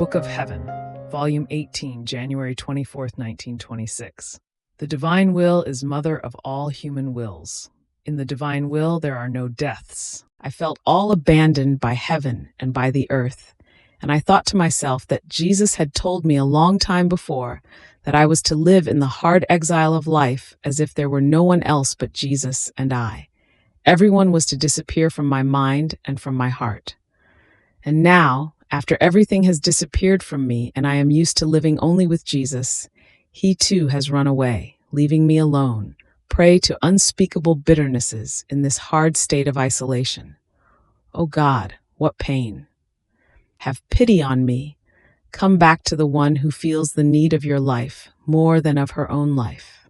Book of Heaven, Volume 18, January 24th, 1926. The divine will is mother of all human wills. In the divine will, there are no deaths. I felt all abandoned by heaven and by the earth, and I thought to myself that Jesus had told me a long time before that I was to live in the hard exile of life as if there were no one else but Jesus and I. Everyone was to disappear from my mind and from my heart. And now, after everything has disappeared from me and I am used to living only with Jesus, he too has run away, leaving me alone, prey to unspeakable bitternesses in this hard state of isolation. Oh God, what pain! Have pity on me. Come back to the one who feels the need of your life more than of her own life.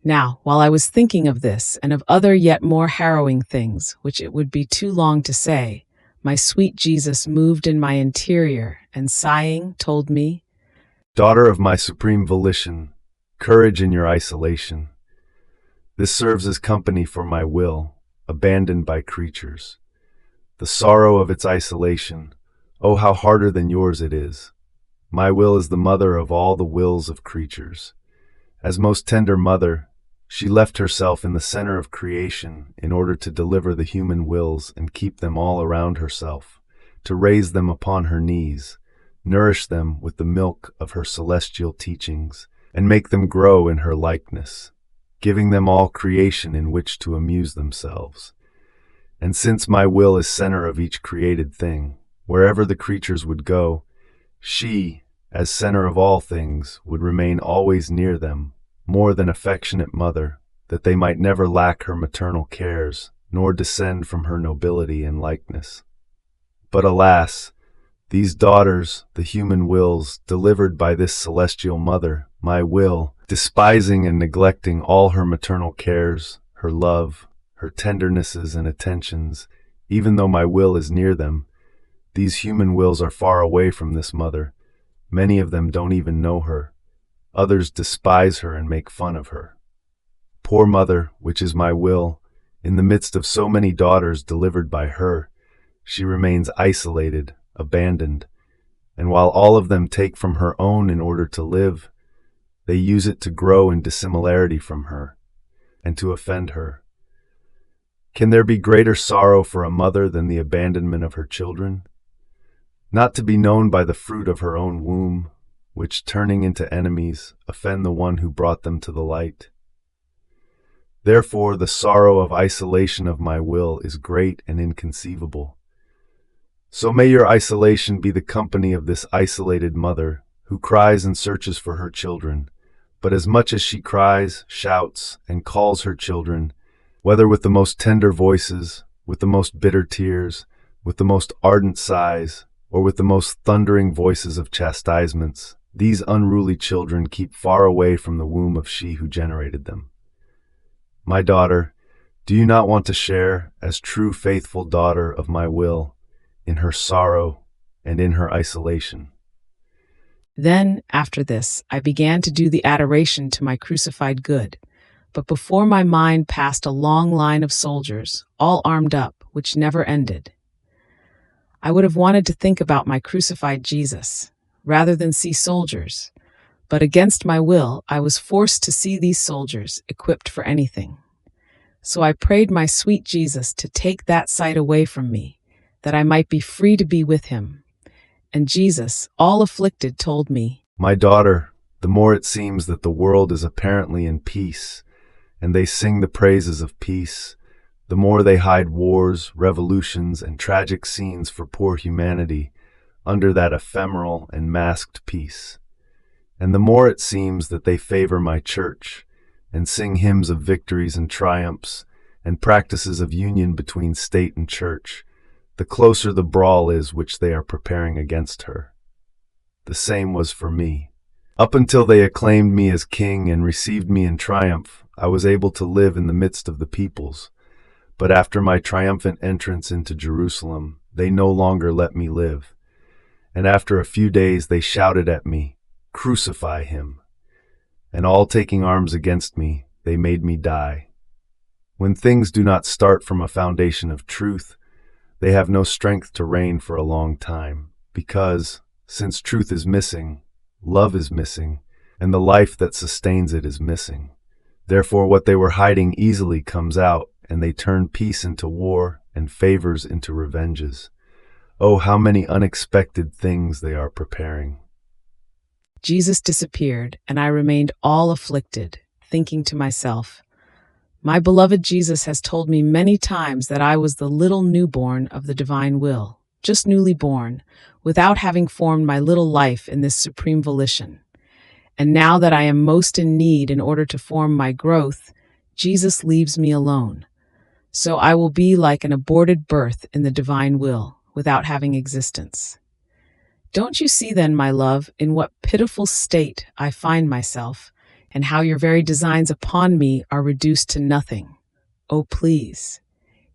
Now, while I was thinking of this and of other yet more harrowing things, which it would be too long to say, my sweet Jesus moved in my interior and, sighing, told me, "Daughter of my supreme volition, courage in your isolation. This serves as company for my will, abandoned by creatures. The sorrow of its isolation, oh, how harder than yours it is. My will is the mother of all the wills of creatures. As most tender mother, she left herself in the center of creation in order to deliver the human wills and keep them all around herself, to raise them upon her knees, nourish them with the milk of her celestial teachings, and make them grow in her likeness, giving them all creation in which to amuse themselves. And since my will is center of each created thing, wherever the creatures would go, she, as center of all things, would remain always near them, more than affectionate mother, that they might never lack her maternal cares, nor descend from her nobility and likeness. But alas, these daughters, the human wills, delivered by this celestial mother, my will, despising and neglecting all her maternal cares, her love, her tendernesses and attentions, even though my will is near them, these human wills are far away from this mother. Many of them don't even know her. Others despise her and make fun of her. Poor mother, which is my will, in the midst of so many daughters delivered by her, she remains isolated, abandoned, and while all of them take from her own in order to live, they use it to grow in dissimilarity from her, and to offend her. Can there be greater sorrow for a mother than the abandonment of her children? Not to be known by the fruit of her own womb, which, turning into enemies, offend the one who brought them to the light. Therefore, the sorrow of isolation of my will is great and inconceivable. So may your isolation be the company of this isolated mother, who cries and searches for her children, but as much as she cries, shouts, and calls her children, whether with the most tender voices, with the most bitter tears, with the most ardent sighs, or with the most thundering voices of chastisements, these unruly children keep far away from the womb of she who generated them. My daughter, do you not want to share, as true faithful daughter of my will, in her sorrow and in her isolation?" Then, after this, I began to do the adoration to my crucified good, but before my mind passed a long line of soldiers, all armed up, which never ended. I would have wanted to think about my crucified Jesus, rather than see soldiers, but against my will, I was forced to see these soldiers equipped for anything. So I prayed my sweet Jesus to take that sight away from me, that I might be free to be with him. And Jesus, all afflicted, told me, "My daughter, the more it seems that the world is apparently in peace, and they sing the praises of peace, the more they hide wars, revolutions, and tragic scenes for poor humanity under that ephemeral and masked peace. And the more it seems that they favor my church, and sing hymns of victories and triumphs, and practices of union between state and church, the closer the brawl is which they are preparing against her. The same was for me. Up until they acclaimed me as king and received me in triumph, I was able to live in the midst of the peoples. But after my triumphant entrance into Jerusalem, they no longer let me live. And after a few days they shouted at me, 'Crucify him!' And all taking arms against me, they made me die. When things do not start from a foundation of truth, they have no strength to reign for a long time, because, since truth is missing, love is missing, and the life that sustains it is missing. Therefore, what they were hiding easily comes out, and they turn peace into war and favors into revenges. Oh, how many unexpected things they are preparing. Jesus disappeared, and I remained all afflicted, thinking to myself, my beloved Jesus has told me many times that I was the little newborn of the divine will, just newly born, without having formed my little life in this supreme volition. And now that I am most in need in order to form my growth, Jesus leaves me alone. So I will be like an aborted birth in the divine will, without having existence. Don't you see then, my love, in what pitiful state I find myself, and how your very designs upon me are reduced to nothing? Oh, please,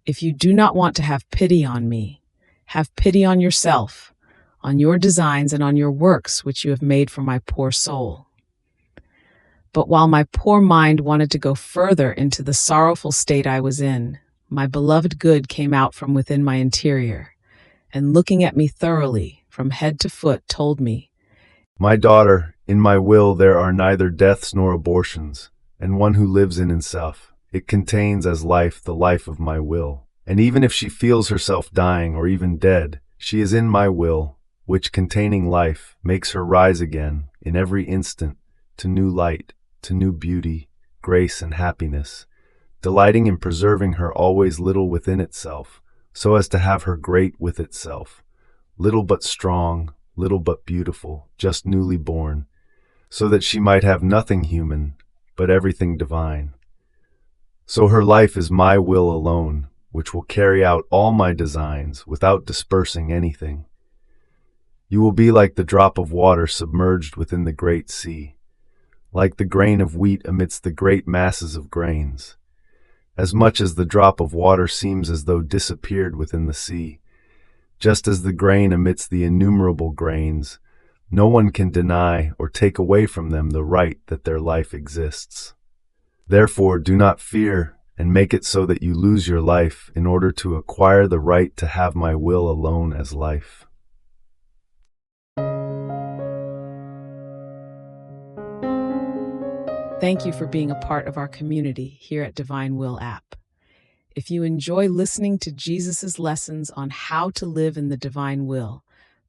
if you do not want to have pity on me, have pity on yourself, on your designs and on your works which you have made for my poor soul. But while my poor mind wanted to go further into the sorrowful state I was in, my beloved good came out from within my interior, and looking at me thoroughly, from head to foot, told me, My daughter, in my will there are neither deaths nor abortions, and one who lives in himself. It contains as life the life of my will. And even if she feels herself dying or even dead, she is in my will, which containing life makes her rise again in every instant to new light, to new beauty, grace, and happiness, delighting in preserving her always little within itself, so as to have her great with itself, little but strong, little but beautiful, just newly born, so that she might have nothing human, but everything divine. So her life is my will alone, which will carry out all my designs without dispersing anything. You will be like the drop of water submerged within the great sea, like the grain of wheat amidst the great masses of grains. As much as the drop of water seems as though disappeared within the sea, just as the grain amidst the innumerable grains, no one can deny or take away from them the right that their life exists. Therefore, do not fear, and make it so that you lose your life in order to acquire the right to have my will alone as life. thank you for being a part of our community here at Divine Will app. If you enjoy listening to Jesus's lessons on how to live in the divine will,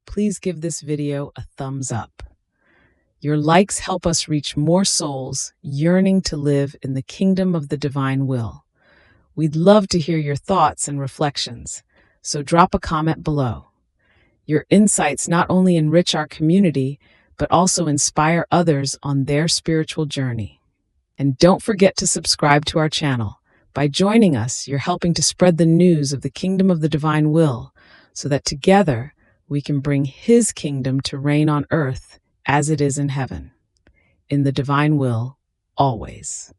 please give this video a thumbs up. Your likes help us reach more souls yearning to live in the kingdom of the divine will. We'd love to hear your thoughts and reflections, so drop a comment below. Your insights not only enrich our community, but also inspire others on their spiritual journey. And don't forget to subscribe to our channel. By joining us, you're helping to spread the news of the kingdom of the divine will, so that together we can bring His kingdom to reign on earth as it is in heaven. In the divine will, always.